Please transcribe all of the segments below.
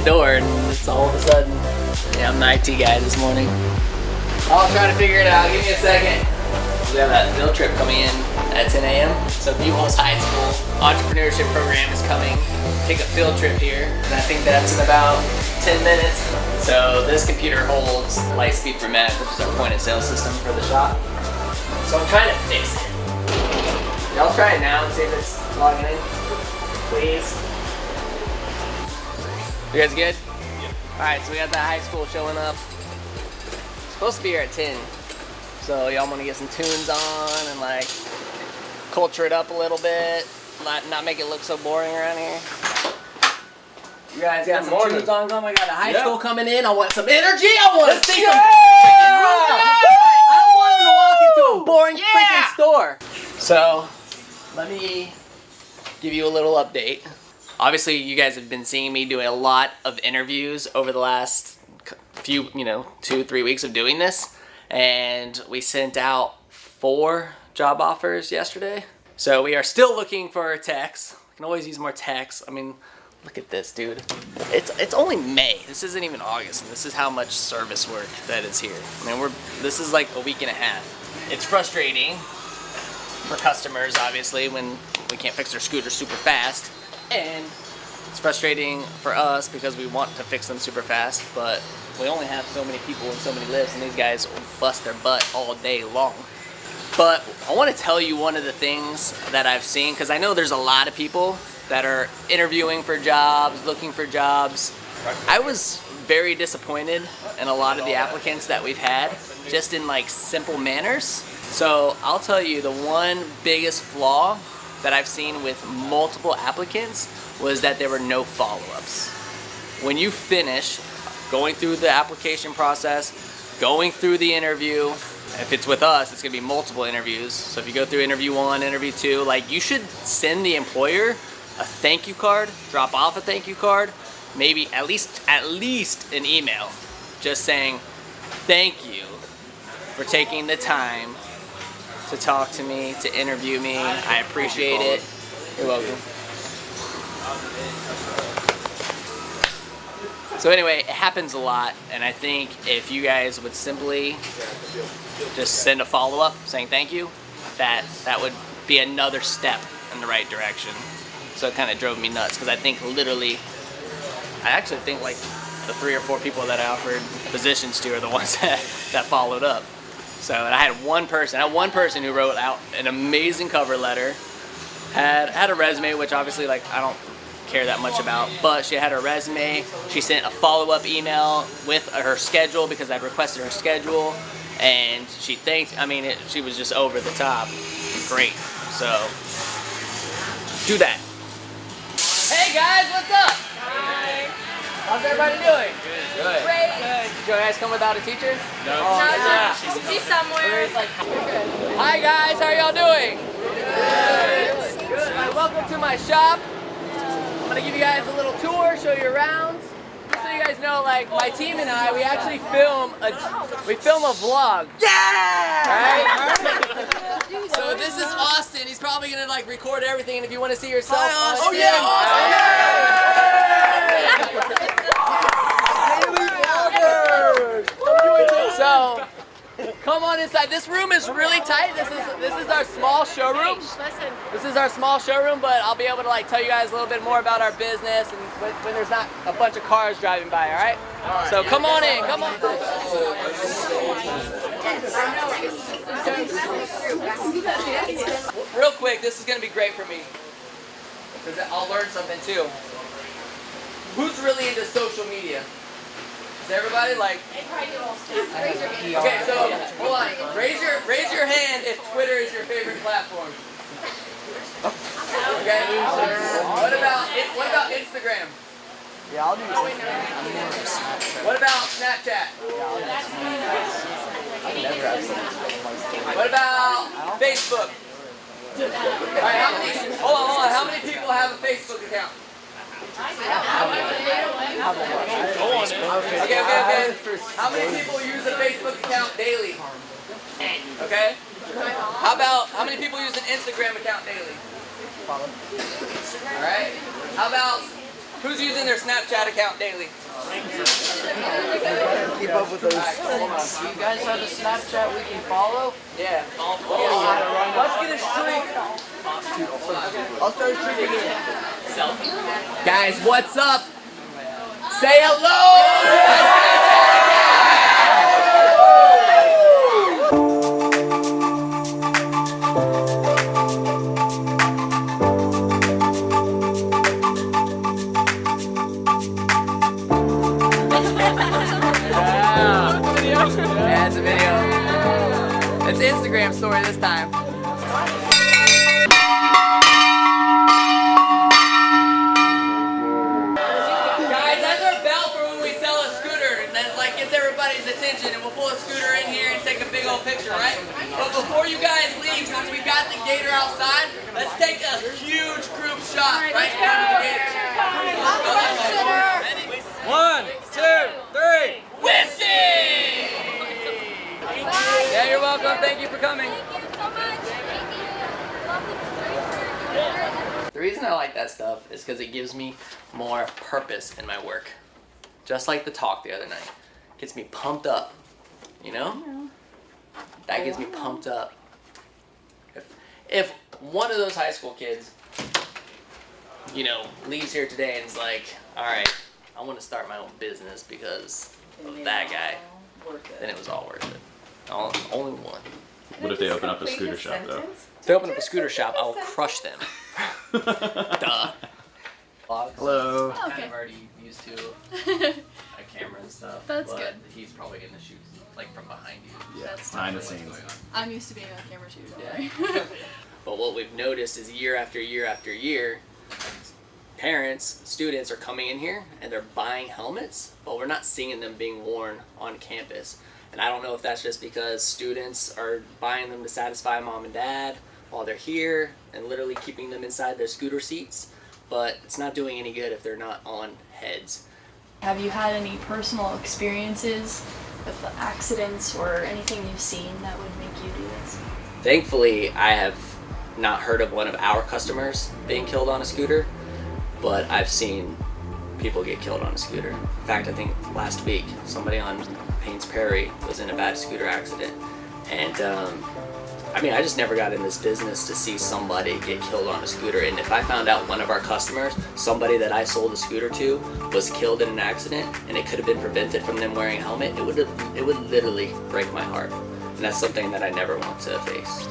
door and it's all of a sudden, yeah, I'm the IT guy this morning. I'll try to figure it out. Give me a second. We have a field trip coming in at 10 a.m. So Buchholz High School Entrepreneurship program is coming. Take a field trip here, and I think that's in about 10 minutes. So this computer holds Lightspeed for Mac, which is our point of sale system for the shop. So I'm trying to fix it. Y'all try it now and see if it's logging in, please. You guys good? Yeah. Alright, so we got the high school showing up. Supposed to be here at 10. So y'all want to get some tunes on and like culture it up a little bit, not make it look so boring around here. You guys got some tunes on going. We got a high school coming in. I want some energy. I want to see some freaking movement. I don't want them to walk into a boring freaking store. So let me give you a little update. Obviously, you guys have been seeing me doing a lot of interviews over the last few, 2-3 weeks of doing this. And we sent out 4 job offers yesterday. So we are still looking for techs. We can always use more techs. I mean, look at this, dude. It's only May. This isn't even August, and this is how much service work that is here. I mean, this is like a week and a half. It's frustrating for customers, obviously, when we can't fix their scooter super fast. And it's frustrating for us because we want to fix them super fast, but we only have so many people and so many lifts, and these guys bust their butt all day long. But I want to tell you one of the things that I've seen, because I know there's a lot of people that are interviewing for jobs, looking for jobs. I was very disappointed in a lot of the applicants that we've had, just in like simple manners. So I'll tell you the one biggest flaw that I've seen with multiple applicants was that there were no follow-ups. When you finish going through the application process, going through the interview, if it's with us, it's gonna be multiple interviews. So if you go through interview 1, interview 2, like you should send the employer a thank you card, drop off a thank you card, maybe at least an email, just saying thank you for taking the time to talk to me, to interview me. I appreciate it. You're welcome. So anyway, it happens a lot, and I think if you guys would simply just send a follow-up saying thank you, that would be another step in the right direction. So it kind of drove me nuts, because I actually think like the 3 or 4 people that I offered positions to are the ones that followed up. So and I had one person who wrote out an amazing cover letter, had a resume, which obviously like I don't care that much about, but she had her resume. She sent a follow-up email with her schedule because I'd requested her schedule, and she thanked. I mean, she was just over the top. Great. So do that. Hey guys, what's up? Hi. How's everybody doing? Good. Great. Did you guys come without a teacher? No. She's somewhere. Hi guys, how are y'all doing? Good. Good. All right, welcome to my shop. I'm gonna give you guys a little tour, show you around. Just so you guys know, like my team and I, we actually film a vlog. Yeah! Right? So this is Austin. He's probably gonna like record everything, and if you want to see yourself, Hi, Austin. oh yeah, Austin! So come on inside. This room is really tight. This is our small showroom. This is our small showroom, but I'll be able to like tell you guys a little bit more about our business and when there's not a bunch of cars driving by, all right? So come on in, come on. Real quick, this is gonna be great for me, because I'll learn something too. Who's really into social media? Is everybody like? Okay, so hold on. Raise your hand if Twitter is your favorite platform. Okay. What about Instagram? Yeah, I'll do that. What about Snapchat? What about Facebook? All right, hold on. How many people have a Facebook account? Okay. How many people use a Facebook account daily? Okay. How many people use an Instagram account daily? All right. How Who's using their Snapchat account daily? Keep up with those. Do you guys have a Snapchat we can follow? Yeah. Let's get a streak. I'll start a streak again. Guys, what's up? Say hello! Yeah, it's a video. It's an Instagram story this time. Guys, that's our bell for when we sell a scooter, and that like gets everybody's attention, and we'll pull a scooter in here and take a big old picture, right? But before you guys leave, since we got the gator outside, let's take a huge group shot, right? One, two, three. Whiskey! Yeah, you're welcome. Thank you for coming. The reason I like that stuff is because it gives me more purpose in my work. Just like the talk the other night. Gets me pumped up. You know? That gets me pumped up. If one of those high school kids, you know, leaves here today and is like, alright, I want to start my own business because of that guy, then it was all worth it. Only one. What if they open up a scooter shop, though? If they open up a scooter shop, I will crush them. Duh. Hello. I'm kind of already used to a camera and stuff. That's but good. He's probably gonna shoot like from behind you. Yeah, That's behind the What's scenes. going on. I'm used to being on camera too, don't Yeah. worry. But what we've noticed is year after year after year, parents, students are coming in here and they're buying helmets, but we're not seeing them being worn on campus. And I don't know if that's just because students are buying them to satisfy mom and dad while they're here and literally keeping them inside their scooter seats, but it's not doing any good if they're not on heads. Have you had any personal experiences with the accidents or anything you've seen that would make you do this? Thankfully, I have not heard of one of our customers being killed on a scooter, but I've seen people get killed on a scooter. In fact, I think last week somebody on Paynes Prairie was in a bad scooter accident, and I mean, I just never got in this business to see somebody get killed on a scooter. And if I found out one of our customers, somebody that I sold a scooter to, was killed in an accident and it could have been prevented from them wearing a helmet, it would literally break my heart. And that's something that I never want to face.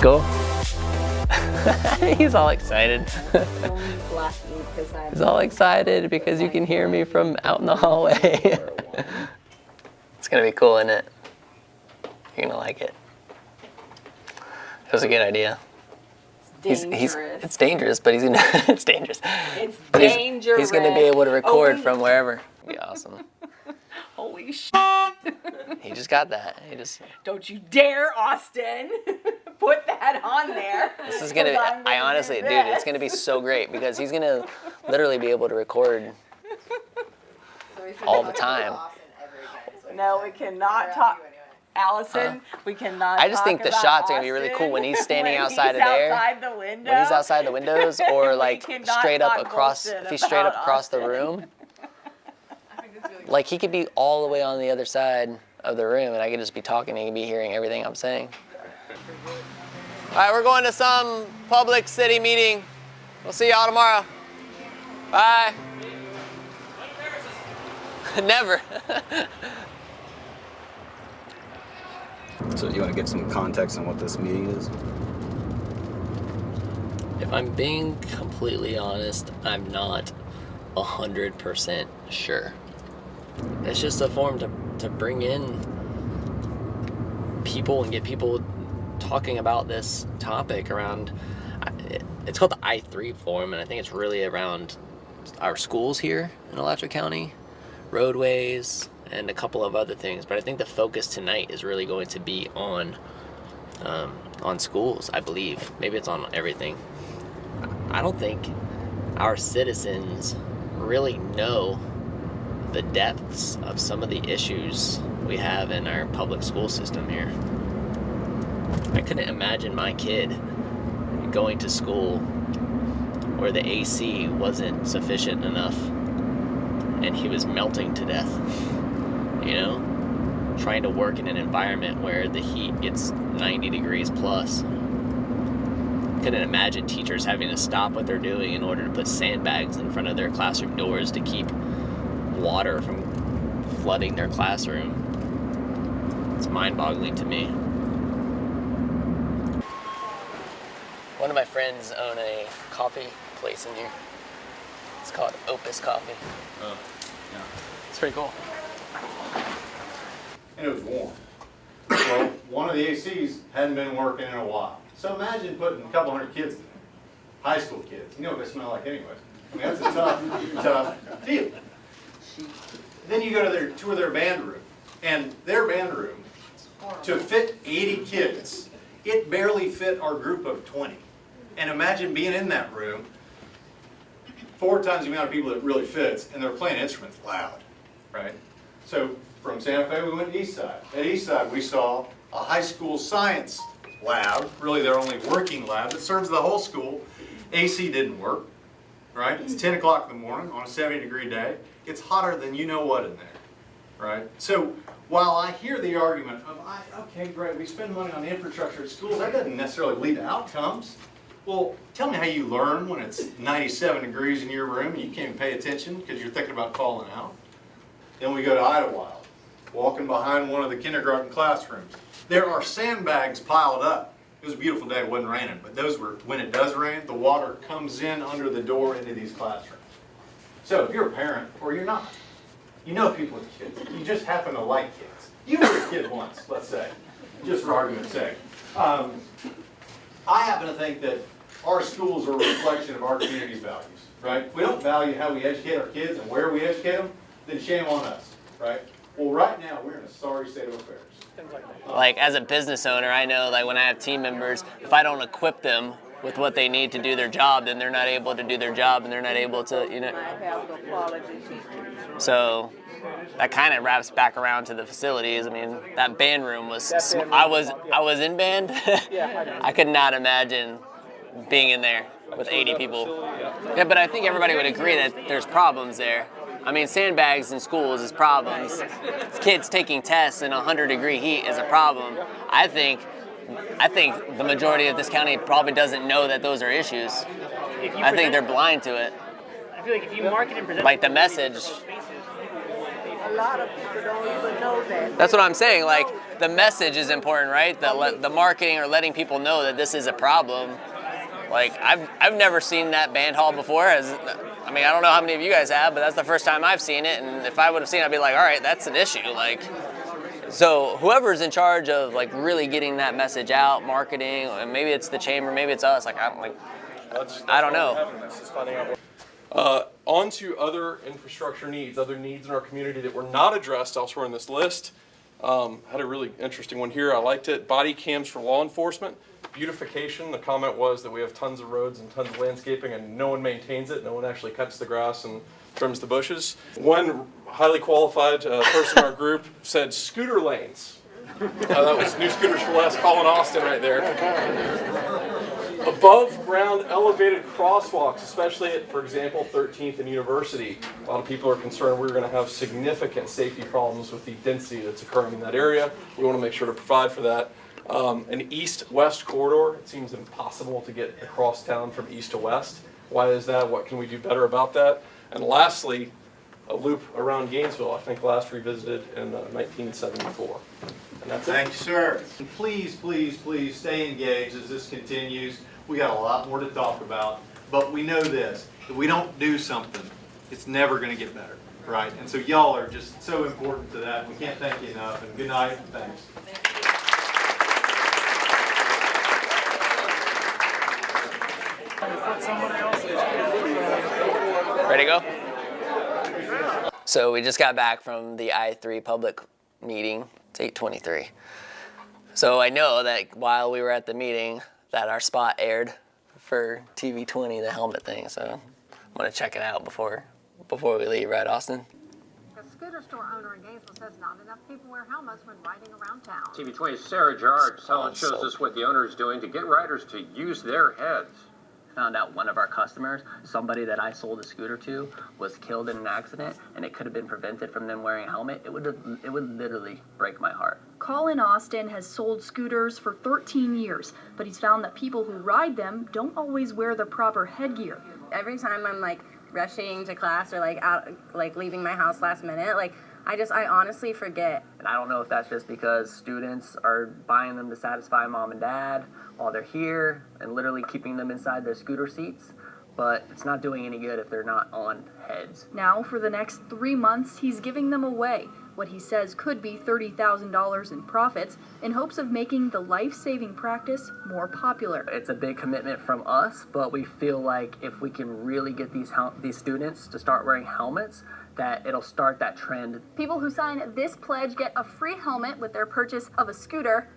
Go. He's all excited. He's all excited because you can hear me from out in the hallway. It's gonna be cool, isn't it? You're gonna like it. It was a good idea. It's dangerous, but he's gonna. It's dangerous. It's But dangerous. He's gonna be able to record from wherever. It'd be awesome. Holy sh! He just got that. He just. Don't you dare, Austin, put that on there. This is gonna. I honestly, dude, it's gonna be so great because he's gonna literally be able to record all the time. No, we cannot talk. Allison, we cannot. I just think the talk shots about are gonna be really cool when he's Austin standing when outside he's of there. Outside the window. When he's outside the windows, or We like cannot straight up talk across. bullshit If he's straight up about across the Austin. room, like he could be all the way on the other side of the room, and I could just be talking, and he could be hearing everything I'm saying. All right, we're going to some public city meeting. We'll see y'all tomorrow. Bye. Never. So you want to give some context on what this meeting is? If I'm being completely honest, I'm not 100% sure. It's just a form to bring in people and get people talking about this topic around. it's called the I3 Forum, and I think it's really around our schools here in Alachua County, roadways, and a couple of other things. But I think the focus tonight is really going to be on schools, I believe. Maybe it's on everything. I don't think our citizens really know the depths of some of the issues we have in our public school system here. I couldn't imagine my kid going to school where the AC wasn't sufficient enough and he was melting to death, you know? Trying to work in an environment where the heat gets 90 degrees plus. Couldn't imagine teachers having to stop what they're doing in order to put sandbags in front of their classroom doors to keep water from flooding their classroom. It's mind-boggling to me. One of my friends own a coffee place in here. It's called Opus Coffee. Oh, yeah. It's pretty cool. And it was warm. Well, one of the ACs hadn't been working in a while. So imagine putting a couple hundred kids in there, high school kids. You know what they smell like anyway. I mean, that's a tough deal. Then you go to tour their band room, and their band room, to fit 80 kids, it barely fit our group of 20. And imagine being in that room, 4 times the amount of people that really fits, and they're playing instruments loud, right? So from Santa Fe, we went to East Side. At East Side, we saw a high school science lab, really their only working lab that serves the whole school. AC didn't work, right? It's 10 o'clock in the morning on a 70-degree day. It's hotter than you know what in there, right? So while I hear the argument of, okay, great, we spend money on the infrastructure at schools, that doesn't necessarily lead to outcomes. Well, tell me how you learn when it's 97 degrees in your room and you can't even pay attention because you're thinking about falling out. Then we go to Idlewild, walking behind one of the kindergarten classrooms. There are sandbags piled up. It was a beautiful day, it wasn't raining, but those were, when it does rain, the water comes in under the door into these classrooms. So if you're a parent, or you're not, you know people with kids, you just happen to like kids. You were a kid once, let's say, just for argument's sake. I happen to think that our schools are a reflection of our community's values, right? If we don't value how we educate our kids and where we educate them, then shame on us, right? Well, right now, we're in a sorry state of affairs. Like, as a business owner, I know, like, when I have team members, if I don't equip them with what they need to do their job, then they're not able to do their job, and they're not able to, you know. I have the quality teachers. So that kind of wraps back around to the facilities. I mean, that band room was, I was in band. I could not imagine being in there with 80 people. Yeah, but I think everybody would agree that there's problems there. I mean, sandbags in schools is problems. Kids taking tests in 100-degree heat is a problem. I think the majority of this county probably doesn't know that those are issues. I think they're blind to it. I feel like if you market and present Like the message. A lot of people don't even know that. That's what I'm saying. Like, the message is important, right? The marketing or letting people know that this is a problem. Like, I've never seen that band hall before. I mean, I don't know how many of you guys have, but that's the first time I've seen it. And if I would have seen it, I'd be like, all right, that's an issue. Like, so whoever's in charge of, like, really getting that message out, marketing, and maybe it's the chamber, maybe it's us. Like, I don't know. On to other infrastructure needs, other needs in our community that were not addressed elsewhere in this list. Had a really interesting one here. I liked it. Body cams for law enforcement. Beautification. The comment was that we have tons of roads and tons of landscaping and no one maintains it. No one actually cuts the grass and trims the bushes. One highly qualified person in our group said scooter lanes. That was New Scooters for Less, Colin Austin right there. Above ground elevated crosswalks, especially at, for example, 13th and University. A lot of people are concerned we're going to have significant safety problems with the density that's occurring in that area. We want to make sure to provide for that. An east-west corridor. It seems impossible to get across town from east to west. Why is that? What can we do better about that? And lastly, a loop around Gainesville, I think last revisited in 1974. And that's it. Thank you, sir. Please, please, please stay engaged as this continues. We got a lot more to talk about, but we know this. If we don't do something, it's never going to get better, right? And so y'all are just so important to that. We can't thank you enough. And good night. Thanks. Ready to go? So we just got back from the I3 public meeting. It's 8:23. So I know that while we were at the meeting that our spot aired for TV 20, the helmet thing. So I'm gonna check it out before we leave, right, Austin? A scooter store owner in Gainesville says not enough people wear helmets when riding around town. TV 20's Sarah Gerard shows us what the owner is doing to get riders to use their heads. Found out one of our customers, somebody that I sold a scooter to, was killed in an accident, and it could have been prevented from them wearing a helmet. It would literally break my heart. Colin Austin has sold scooters for 13 years, but he's found that people who ride them don't always wear the proper headgear. Every time I'm like rushing to class or like out, like leaving my house last minute, like I honestly forget. And I don't know if that's just because students are buying them to satisfy mom and dad while they're here and literally keeping them inside their scooter seats, but it's not doing any good if they're not on heads. Now, for the next 3 months, he's giving them away, what he says could be $30,000 in profits, in hopes of making the life-saving practice more popular. It's a big commitment from us, but we feel like if we can really get these students to start wearing helmets, that it'll start that trend. People who sign this pledge get a free helmet with their purchase of a scooter,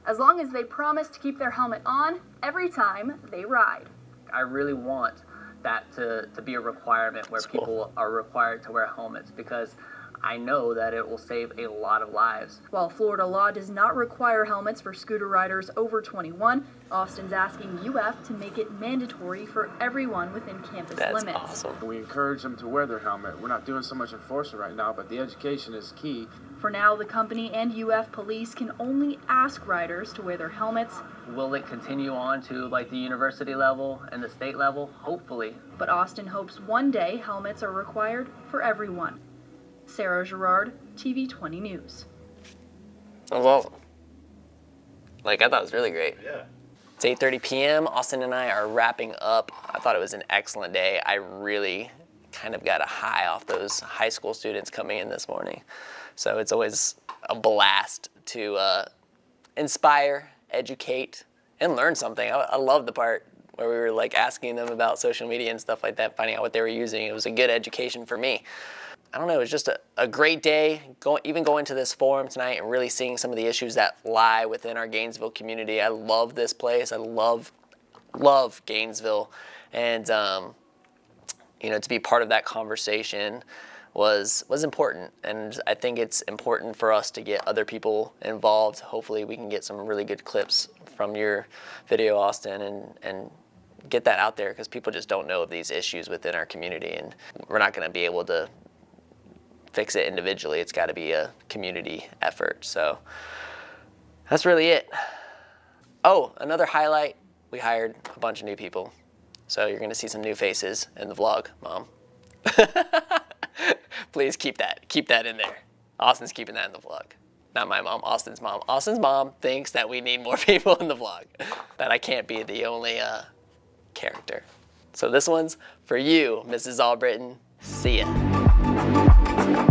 as long as they promise to keep their helmet on every time they ride. I really want that to be a requirement where people are required to wear helmets, because I know that it will save a lot of lives. While Florida law does not require helmets for scooter riders over 21, Austin's asking UF to make it mandatory for everyone within campus limits. That's awesome. We encourage them to wear their helmet. We're not doing so much enforcement right now, but the education is key. For now, the company and UF police can only ask riders to wear their helmets. Will it continue on to like the university level and the state level? Hopefully. But Austin hopes one day helmets are required for everyone. Sarah Gerard, TV 20 News. Well, I thought it was really great. Yeah. It's 8:30 p.m. Austin and I are wrapping up. I thought it was an excellent day. I really kind of got a high off those high school students coming in this morning. So it's always a blast to inspire, educate, and learn something. I love the part where we were asking them about social media and stuff like that, finding out what they were using. It was a good education for me. I don't know, it was just a great day, even going to this forum tonight and really seeing some of the issues that lie within our Gainesville community. I love this place. I love Gainesville. And, to be part of that conversation was important. And I think it's important for us to get other people involved. Hopefully we can get some really good clips from your video, Austin, and get that out there, because people just don't know of these issues within our community. And we're not going to be able to fix it individually. It's got to be a community effort. So that's really it. Oh, another highlight, we hired a bunch of new people. So you're going to see some new faces in the vlog, Mom. Please keep that in there. Austin's keeping that in the vlog. Not my mom, Austin's mom. Austin's mom thinks that we need more people in the vlog, that I can't be the only character. So this one's for you, Mrs. Albritton. See ya.